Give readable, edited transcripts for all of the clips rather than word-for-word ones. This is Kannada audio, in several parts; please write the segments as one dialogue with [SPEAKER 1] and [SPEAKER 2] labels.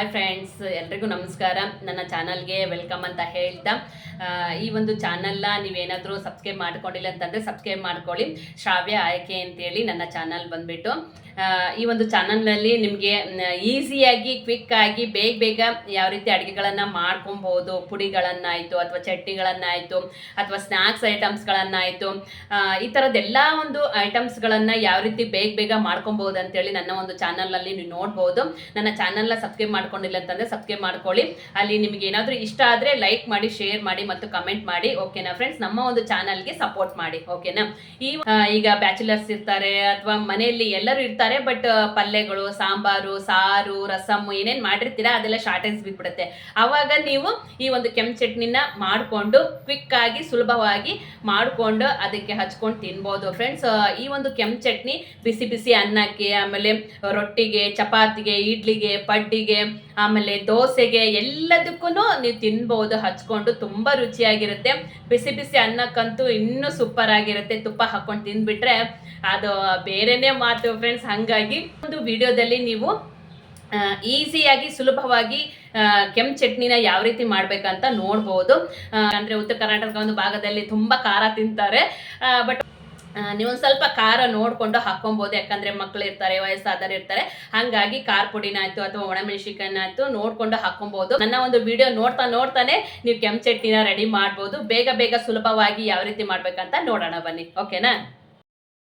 [SPEAKER 1] ಹಾಯ್ ಫ್ರೆಂಡ್ಸ್, ಎಲ್ರಿಗೂ ನಮಸ್ಕಾರ. ನನ್ನ ಚಾನಲ್ಗೆ ವೆಲ್ಕಮ್ ಅಂತ ಹೇಳ್ತಾ, ಈ ಒಂದು ಚಾನಲ್ನ ನೀವೇನಾದರೂ ಸಬ್ಸ್ಕ್ರೈಬ್ ಮಾಡ್ಕೊಂಡಿಲ್ಲ ಅಂತಂದರೆ ಸಬ್ಸ್ಕ್ರೈಬ್ ಮಾಡ್ಕೊಳ್ಳಿ. ಶ್ರಾವ್ಯ.I.K ಅಂತೇಳಿ ನನ್ನ ಚಾನಲ್ ಬಂದುಬಿಟ್ಟು, ಈ ಒಂದು ಚಾನಲ್ನಲ್ಲಿ ನಿಮಗೆ ಈಸಿಯಾಗಿ ಕ್ವಿಕ್ಕಾಗಿ ಬೇಗ ಯಾವ ರೀತಿ ಅಡುಗೆಗಳನ್ನು ಮಾಡ್ಕೊಬೋದು, ಪುಡಿಗಳನ್ನಾಯಿತು ಅಥವಾ ಚಟ್ನಿಗಳನ್ನಾಯಿತು ಅಥವಾ ಸ್ನ್ಯಾಕ್ಸ್ ಐಟಮ್ಸ್ಗಳನ್ನಾಯಿತು, ಈ ಥರದ್ದೆಲ್ಲ ಒಂದು ಐಟಮ್ಸ್ಗಳನ್ನು ಯಾವ ರೀತಿ ಬೇಗ ಮಾಡ್ಕೊಬೋದು ಅಂತೇಳಿ ನನ್ನ ಒಂದು ಚಾನಲ್ನಲ್ಲಿ ನೀವು ನೋಡ್ಬೋದು. ನನ್ನ ಚಾನಲ್ನ ಸಬ್ಸ್ಕ್ರೈಬ್ ಮಾಡ್ಕೊಂಡಿಲ್ಲ ಅಂತಂದರೆ ಸಬ್ಸ್ಕ್ರೈಬ್ ಮಾಡ್ಕೊಳ್ಳಿ. ಅಲ್ಲಿ ನಿಮಗೆ ಏನಾದರೂ ಇಷ್ಟ ಆದರೆ ಲೈಕ್ ಮಾಡಿ, ಶೇರ್ ಮಾಡಿ ಮತ್ತು ಕಮೆಂಟ್ ಮಾಡಿ. ಓಕೆನಾ ಫ್ರೆಂಡ್ಸ್, ನಮ್ಮ ಒಂದು ಚಾನಲ್ಗೆ ಸಪೋರ್ಟ್ ಮಾಡಿ. ಓಕೆನಾ. ಈಗ ಬ್ಯಾಚುಲರ್ಸ್ ಇರ್ತಾರೆ ಅಥವಾ ಮನೆಯಲ್ಲಿ ಎಲ್ಲರೂ ಇರ್ತಾರೆ, ಬಟ್ ಪಲ್ಯಗಳು, ಸಾಂಬಾರು, ಸಾರು, ರಸಮ್ ಏನೇನು ಮಾಡಿರ್ತೀರಾ ಅದೆಲ್ಲ ಶಾರ್ಟೇಜ್ ಬಿದ್ಬಿಡುತ್ತೆ. ಆವಾಗ ನೀವು ಈ ಒಂದು ಕೆಂಪು ಚಟ್ನಿನ ಮಾಡಿಕೊಂಡು ಕ್ವಿಕ್ ಆಗಿ ಸುಲಭವಾಗಿ ಮಾಡಿಕೊಂಡು ಅದಕ್ಕೆ ಹಚ್ಕೊಂಡು ತಿನ್ಬೋದು ಫ್ರೆಂಡ್ಸ್. ಈ ಒಂದು ಕೆಂಪು ಚಟ್ನಿ ಬಿಸಿ ಬಿಸಿ ಅನ್ನಕ್ಕೆ, ಆಮೇಲೆ ರೊಟ್ಟಿಗೆ, ಚಪಾತಿಗೆ, ಇಡ್ಲಿಗೆ, ಪಡ್ಡಿಗೆ, ಆಮೇಲೆ ದೋಸೆಗೆ ಎಲ್ಲದಕ್ಕೂ ನೀವು ತಿನ್ಬೋದು ಹಚ್ಕೊಂಡು. ತುಂಬ ರುಚಿಯಾಗಿರುತ್ತೆ. ಬಿಸಿ ಬಿಸಿ ಅನ್ನಕ್ಕಂತೂ ಇನ್ನೂ ಸೂಪರ್ ಆಗಿರುತ್ತೆ. ತುಪ್ಪ ಹಾಕ್ಕೊಂಡು ತಿಂದ್ಬಿಟ್ರೆ ಅದು ಬೇರೆನೇ ಮಾತು ಫ್ರೆಂಡ್ಸ್. ಹಾಗಾಗಿ ಒಂದು ವಿಡಿಯೋದಲ್ಲಿ ನೀವು ಈಸಿಯಾಗಿ ಸುಲಭವಾಗಿ ಕೆಂಪು ಚಟ್ನಿನ ಯಾವ ರೀತಿ ಮಾಡ್ಬೇಕಂತ ನೋಡ್ಬೋದು. ಅಂದರೆ ಉತ್ತರ ಕರ್ನಾಟಕ ಒಂದು ಭಾಗದಲ್ಲಿ ತುಂಬ ಖಾರ ತಿಂತಾರೆ, ಬಟ್ ನೀವೊಂದು ಸ್ವಲ್ಪ ಖಾರ ನೋಡಿಕೊಂಡು ಹಾಕ್ಕೊಬೋದು. ಯಾಕಂದರೆ ಮಕ್ಕಳು ಇರ್ತಾರೆ, ವಯಸ್ಸಾದವರು ಇರ್ತಾರೆ. ಹಾಗಾಗಿ ಖಾರ ಪುಡಿನಾಯ್ತು ಅಥವಾ ಒಣಮೆಣಸಿಕಾಯಿನಾಯ್ತು ನೋಡಿಕೊಂಡು ಹಾಕ್ಕೊಬೋದು. ನನ್ನ ಒಂದು ವಿಡಿಯೋ ನೋಡ್ತಾನೆ ನೀವು ಕೆಂಪು ಚಟ್ನಿನ ರೆಡಿ ಮಾಡ್ಬೋದು. ಬೇಗ ಸುಲಭವಾಗಿ ಯಾವ ರೀತಿ ಮಾಡ್ಬೇಕಂತ ನೋಡೋಣ ಬನ್ನಿ. ಓಕೆನಾ.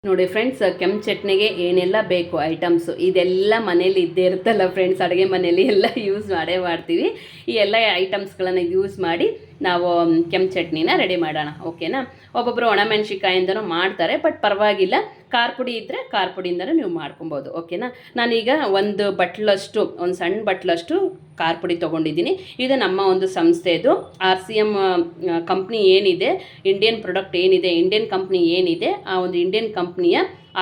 [SPEAKER 1] ನೋಡಿ ಫ್ರೆಂಡ್ಸ್, ಕೆಂಪು ಚಟ್ನಿಗೆ ಏನೆಲ್ಲ ಬೇಕು ಐಟಮ್ಸು ಇದೆಲ್ಲ ಮನೇಲಿ ಇದ್ದೇ ಇರುತ್ತಲ್ಲ ಫ್ರೆಂಡ್ಸ್. ಅಡುಗೆ ಮನೇಲಿ ಎಲ್ಲ ಯೂಸ್ ಮಾಡ್ತೀವಿ. ಈ ಎಲ್ಲ ಐಟಮ್ಸ್ಗಳನ್ನು ಯೂಸ್ ಮಾಡಿ ನಾವು ಕೆಂಪು ಚಟ್ನಿನ ರೆಡಿ ಮಾಡೋಣ. ಓಕೆನಾ. ಒಬ್ಬೊಬ್ಬರು ಒಣಮೆಣ್ಸಿಕಾಯಿಂದನೂ ಮಾಡ್ತಾರೆ, ಬಟ್ ಪರವಾಗಿಲ್ಲ. ಖಾರ ಪುಡಿ ಇದ್ದರೆ ಖಾರ ಪುಡಿಯಿಂದನೂ ನೀವು ಮಾಡ್ಕೊಬೋದು. ಓಕೆನಾ. ನಾನೀಗ ಒಂದು ಸಣ್ಣ ಬಟ್ಲಷ್ಟು ಖಾರ ಪುಡಿ ತೊಗೊಂಡಿದ್ದೀನಿ. ಇದು ನಮ್ಮ ಒಂದು ಸಂಸ್ಥೆದು RCM ಕಂಪ್ನಿ ಏನಿದೆ, ಇಂಡಿಯನ್ ಪ್ರಾಡಕ್ಟ್ ಏನಿದೆ, ಇಂಡಿಯನ್ ಕಂಪ್ನಿ ಏನಿದೆ, ಆ ಒಂದು ಇಂಡಿಯನ್ ಕಂಪ್ನಿಯ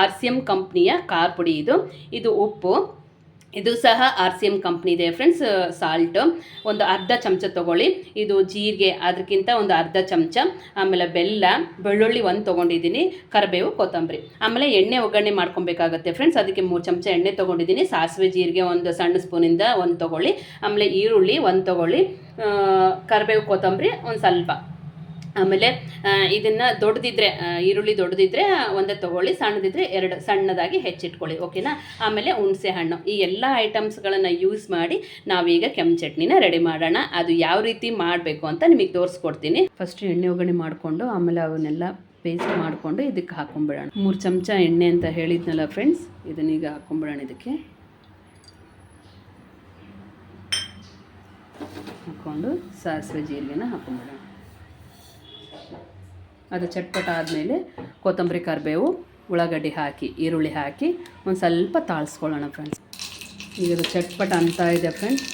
[SPEAKER 1] RCM ಕಂಪ್ನಿಯ ಖಾರ ಪುಡಿ ಇದು. ಉಪ್ಪು ಇದು ಸಹ RCM ಕಂಪ್ನಿ ಇದೆ ಫ್ರೆಂಡ್ಸ್. ಸಾಲ್ಟು ಒಂದು ಅರ್ಧ ಚಮಚ ತೊಗೊಳ್ಳಿ. ಇದು ಜೀರಿಗೆ ಅದಕ್ಕಿಂತ ಒಂದು ಅರ್ಧ ಚಮಚ. ಆಮೇಲೆ ಬೆಳ್ಳುಳ್ಳಿ ಒಂದು ತೊಗೊಂಡಿದ್ದೀನಿ. ಕರಿಬೇವು, ಕೊತ್ತಂಬರಿ. ಆಮೇಲೆ ಎಣ್ಣೆ ಒಗ್ಗರಣೆ ಮಾಡ್ಕೊಬೇಕಾಗತ್ತೆ ಫ್ರೆಂಡ್ಸ್. ಅದಕ್ಕೆ 3 ಚಮಚ ಎಣ್ಣೆ ತೊಗೊಂಡಿದ್ದೀನಿ. ಸಾಸಿವೆ ಜೀರಿಗೆ ಒಂದು ಸಣ್ಣ ಸ್ಪೂನಿಂದ ಒಂದು ತೊಗೊಳ್ಳಿ. ಆಮೇಲೆ ಈರುಳ್ಳಿ ಒಂದು ತೊಗೊಳ್ಳಿ. ಕರಿಬೇವು, ಕೊತ್ತಂಬರಿ ಒಂದು ಸ್ವಲ್ಪ. ಆಮೇಲೆ ಇದನ್ನು ದೊಡ್ಡದಿದ್ದರೆ, ಈರುಳ್ಳಿ ದೊಡ್ಡದಿದ್ದರೆ ಒಂದೇ ತೊಗೊಳ್ಳಿ, ಸಣ್ಣದಿದ್ದರೆ 2 ಸಣ್ಣದಾಗಿ ಹೆಚ್ಚಿಟ್ಕೊಳ್ಳಿ. ಓಕೆನಾ. ಆಮೇಲೆ ಹುಣಸೆ ಹಣ್ಣು. ಈ ಎಲ್ಲ ಐಟಮ್ಸ್ಗಳನ್ನು ಯೂಸ್ ಮಾಡಿ ನಾವೀಗ ಕೆಂಪು ಚಟ್ನಿನ ರೆಡಿ ಮಾಡೋಣ. ಅದು ಯಾವ ರೀತಿ ಮಾಡಬೇಕು ಅಂತ ನಿಮಗೆ ತೋರಿಸ್ಕೊಡ್ತೀನಿ. ಫಸ್ಟ್ ಎಣ್ಣೆ ಒಗ್ಗರಣೆ ಮಾಡಿಕೊಂಡು ಆಮೇಲೆ ಅವನ್ನೆಲ್ಲ ಪೇಸ್ಟ್ ಮಾಡಿಕೊಂಡು ಇದಕ್ಕೆ ಹಾಕ್ಕೊಂಬಿಡೋಣ. 3 ಚಮಚ ಎಣ್ಣೆ ಅಂತ ಹೇಳಿದ್ನಲ್ಲ ಫ್ರೆಂಡ್ಸ್, ಇದನ್ನೀಗ ಹಾಕ್ಕೊಂಬಿಡೋಣ. ಇದಕ್ಕೆ ಹಾಕ್ಕೊಂಡು ಸಾಸಿವೆ ಜೀರಿಗೆನ ಹಾಕ್ಕೊಂಬಿಡೋಣ. ಅದು ಚಟ್ಪಟ ಆದಮೇಲೆ ಕೊತ್ತಂಬರಿ, ಕರಿಬೇವು, ಉಳ್ಳಾಗಡ್ಡಿ ಹಾಕಿ, ಈರುಳ್ಳಿ ಹಾಕಿ ಒಂದು ಸ್ವಲ್ಪ ತಾಳಿಸ್ಕೊಳ್ಳೋಣ ಫ್ರೆಂಡ್ಸ್. ಈಗ ಅದು ಚಟ್ಪಟ ಅಂತ ಇದೆ ಫ್ರೆಂಡ್ಸ್.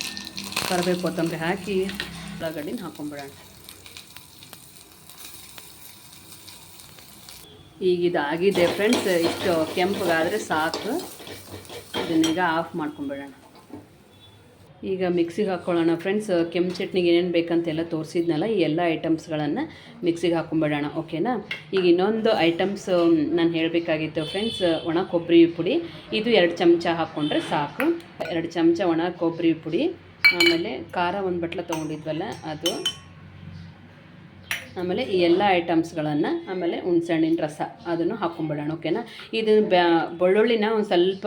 [SPEAKER 1] ಕರಿಬೇವು, ಕೊತ್ತಂಬರಿ ಹಾಕಿ ಉಳ್ಳಾಗಡ್ಡಿನ ಹಾಕ್ಕೊಂಬಿಡೋಣ. ಈಗ ಇದಾಗಿದೆ ಫ್ರೆಂಡ್ಸ್. ಇಷ್ಟು ಕೆಂಪಗಾದರೆ ಸಾಕು. ಇದನ್ನೀಗ ಆಫ್ ಮಾಡ್ಕೊಂಬಿಡೋಣ. ಈಗ ಮಿಕ್ಸಿಗೆ ಹಾಕ್ಕೊಳ್ಳೋಣ ಫ್ರೆಂಡ್ಸ್. ಕೆಂಪು ಚಟ್ನಿಗೆ ಏನೇನು ಬೇಕಂತೆಲ್ಲ ತೋರಿಸಿದ್ನಲ್ಲ, ಈ ಎಲ್ಲ ಐಟಮ್ಸ್ಗಳನ್ನು ಮಿಕ್ಸಿಗೆ ಹಾಕ್ಕೊಂಬಿಡೋಣ. ಓಕೆನಾ. ಈಗ ಇನ್ನೊಂದು ಐಟಮ್ಸ್ ನಾನು ಹೇಳಬೇಕಾಗಿತ್ತು ಫ್ರೆಂಡ್ಸ್. ಒಣ ಕೊಬ್ಬರಿ ಪುಡಿ ಇದು 2 ಚಮಚ ಹಾಕ್ಕೊಂಡ್ರೆ ಸಾಕು. 2 ಚಮಚ ಒಣ ಕೊಬ್ಬರಿ ಪುಡಿ. ಆಮೇಲೆ ಖಾರ ಒಂದು ಬಟ್ಲ ತೊಗೊಂಡಿದ್ವಲ್ಲ ಅದು. ಆಮೇಲೆ ಈ ಎಲ್ಲ ಐಟಮ್ಸ್ಗಳನ್ನು, ಆಮೇಲೆ ಹುಣಸೆಹಣ್ಣಿನ ರಸ ಅದನ್ನು ಹಾಕ್ಕೊಂಬಿಡೋಣ. ಓಕೆನಾ. ಇದು ಬೆಳ್ಳುಳ್ಳಿನ ಒಂದು ಸ್ವಲ್ಪ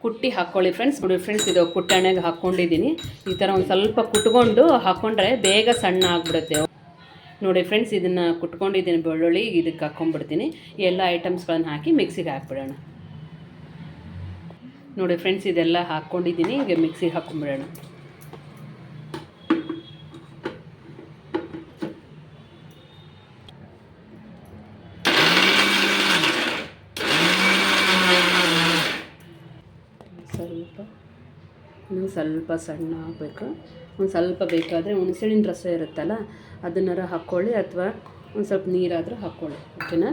[SPEAKER 1] ಕುಟ್ಟಿ ಹಾಕ್ಕೊಳ್ಳಿ ಫ್ರೆಂಡ್ಸ್. ನೋಡಿ ಫ್ರೆಂಡ್ಸ್, ಇದು ಕುಟ್ಟೆಣ್ಣೆಗೆ ಹಾಕ್ಕೊಂಡಿದ್ದೀನಿ. ಈ ಥರ ಒಂದು ಸ್ವಲ್ಪ ಕುಟ್ಕೊಂಡು ಹಾಕ್ಕೊಂಡ್ರೆ ಬೇಗ ಸಣ್ಣ ಆಗಿಬಿಡುತ್ತೆ. ನೋಡಿ ಫ್ರೆಂಡ್ಸ್, ಇದನ್ನು ಕುಟ್ಕೊಂಡಿದ್ದೀನಿ ಬೆಳ್ಳುಳ್ಳಿ. ಇದಕ್ಕೆ ಹಾಕ್ಕೊಂಡ್ಬಿಡ್ತೀನಿ. ಎಲ್ಲ ಐಟಮ್ಸ್ಗಳನ್ನು ಹಾಕಿ ಮಿಕ್ಸಿಗೆ ಹಾಕ್ಬಿಡೋಣ. ನೋಡಿ ಫ್ರೆಂಡ್ಸ್, ಇದೆಲ್ಲ ಹಾಕ್ಕೊಂಡಿದ್ದೀನಿ. ಈಗ ಮಿಕ್ಸಿಗೆ ಹಾಕ್ಕೊಂಬಿಡೋಣ. ಇನ್ನೂ ಸ್ವಲ್ಪ ಸಣ್ಣ ಆಗಬೇಕು. ಒಂದು ಸ್ವಲ್ಪ ಬೇಕಾದರೆ ಹುಣಸೆಹಣ್ಣಿನ ರಸ ಇರುತ್ತಲ್ಲ ಅದನ್ನಾರ ಹಾಕ್ಕೊಳ್ಳಿ, ಅಥವಾ ಒಂದು ಸ್ವಲ್ಪ ನೀರಾದರೂ ಹಾಕ್ಕೊಳ್ಳಿ. ಓಕೆನಾ.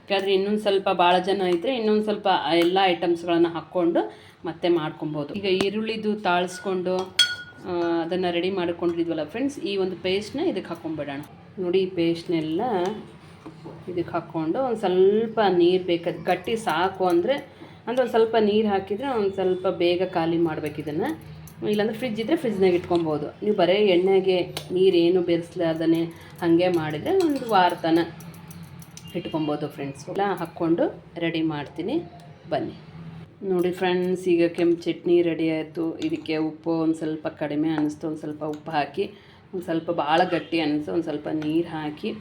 [SPEAKER 1] ಯಾಕಂದರೆ ಇನ್ನೊಂದು ಸ್ವಲ್ಪ ಭಾಳ ಜನ ಇದ್ದರೆ ಇನ್ನೊಂದು ಸ್ವಲ್ಪ ಎಲ್ಲ ಐಟಮ್ಸ್ಗಳನ್ನು ಹಾಕ್ಕೊಂಡು ಮತ್ತೆ ಮಾಡ್ಕೊಬೋದು. ಈಗ ಈರುಳ್ಳಿದು ತಾಳಿಸ್ಕೊಂಡು ಅದನ್ನು ರೆಡಿ ಮಾಡ್ಕೊಂಡಿದ್ವಲ್ಲ ಫ್ರೆಂಡ್ಸ್, ಈ ಒಂದು ಪೇಸ್ಟ್ನ ಇದಕ್ಕೆ ಹಾಕ್ಕೊಂಬಿಡೋಣ. ನೋಡಿ, ಈ ಪೇಸ್ಟ್ನೆಲ್ಲ ಇದಕ್ಕೆ ಹಾಕ್ಕೊಂಡು ಒಂದು ಸ್ವಲ್ಪ ನೀರು ಬೇಕಾದ ಗಟ್ಟಿ ಸಾಕು ಅಂದರೆ ಅಂದರೆ ಒಂದು ಸ್ವಲ್ಪ ನೀರು ಹಾಕಿದರೆ ಒಂದು ಸ್ವಲ್ಪ ಬೇಗ ಖಾಲಿ ಮಾಡ್ಬೇಕು ಇದನ್ನು. ಇಲ್ಲಾಂದರೆ ಫ್ರಿಜ್ ಇದ್ದರೆ ಫ್ರಿಜ್ನಾಗ ಇಟ್ಕೊಬೋದು. ನೀವು ಬರೀ ಎಣ್ಣೆಗೆ ನೀರೇನು ಬೆರೆಸ್ಲಾರ್ದೇ ಹಾಗೆ ಮಾಡಿದರೆ ಒಂದು ವಾರ ತನಕ ಇಟ್ಕೊಬೋದು ಫ್ರೆಂಡ್ಸ್. ಎಲ್ಲ ಹಾಕ್ಕೊಂಡು ರೆಡಿ ಮಾಡ್ತೀನಿ, ಬನ್ನಿ ನೋಡಿ ಫ್ರೆಂಡ್ಸ್. ಈಗ ಕೆಂಪು ಚಟ್ನಿ ರೆಡಿ ಆಯಿತು. ಇದಕ್ಕೆ ಉಪ್ಪು ಒಂದು ಸ್ವಲ್ಪ ಕಡಿಮೆ ಅನ್ನಿಸ್ತು, ಒಂದು ಸ್ವಲ್ಪ ಉಪ್ಪು ಹಾಕಿ, ಒಂದು ಸ್ವಲ್ಪ ಭಾಳ ಗಟ್ಟಿ ಅನ್ನಿಸ್ತು, ಒಂದು ಸ್ವಲ್ಪ ನೀರು ಹಾಕಿ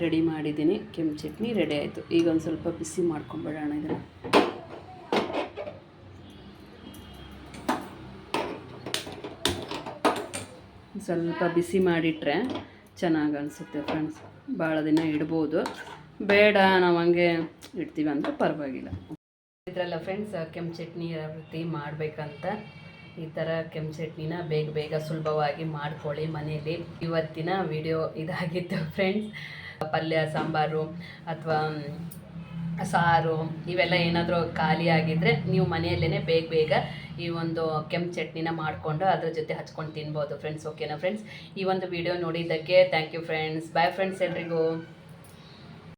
[SPEAKER 1] ರೆಡಿ ಮಾಡಿದ್ದೀನಿ. ಕೆಂಪು ಚಟ್ನಿ ರೆಡಿ ಆಯಿತು. ಈಗ ಒಂದು ಸ್ವಲ್ಪ ಬಿಸಿ ಮಾಡ್ಕೊಂಬಿಡೋಣ ಇದನ್ನು. ಸ್ವಲ್ಪ ಬಿಸಿ ಮಾಡಿಟ್ರೆ ಚೆನ್ನಾಗಿ ಅನಿಸುತ್ತೆ ಫ್ರೆಂಡ್ಸ್. ಭಾಳ ದಿನ ಇಡ್ಬೋದು, ಬೇಡ ನಾವು ಹಂಗೆ ಇಡ್ತೀವಿ ಅಂದರೆ ಪರವಾಗಿಲ್ಲ. ಇದ್ರಲ್ಲ ಫ್ರೆಂಡ್ಸ್, ಕೆಂಪು ಚಟ್ನಿ ಯಾವ ರೀತಿ ಮಾಡಬೇಕಂತ. ಈ ಥರ ಕೆಂಪು ಚಟ್ನಿನ ಬೇಗ ಬೇಗ ಸುಲಭವಾಗಿ ಮಾಡ್ಕೊಳ್ಳಿ ಮನೇಲಿ. ಇವತ್ತಿನ ವಿಡಿಯೋ ಇದಾಗಿತ್ತು ಫ್ರೆಂಡ್ಸ್. ಪಲ್ಯ ಸಾಂಬಾರು ಅಥವಾ ಸಾರು ಇವೆಲ್ಲ ಏನಾದರೂ ಖಾಲಿ ಆಗಿದ್ದರೆ ನೀವು ಮನೆಯಲ್ಲೇ ಬೇಗ ಬೇಗ ಈ ಒಂದು ಕೆಂಪು ಚಟ್ನಿನ ಮಾಡಿಕೊಂಡು ಅದ್ರ ಜೊತೆ ಹಚ್ಕೊಂಡು ತಿನ್ಬೋದು ಫ್ರೆಂಡ್ಸ್. ಓಕೆನಾ ಫ್ರೆಂಡ್ಸ್? ಈ ಒಂದು ವಿಡಿಯೋ ನೋಡಿದ್ದಕ್ಕೆ thank you friends. Bye friends ಎಲ್ರಿಗೂ.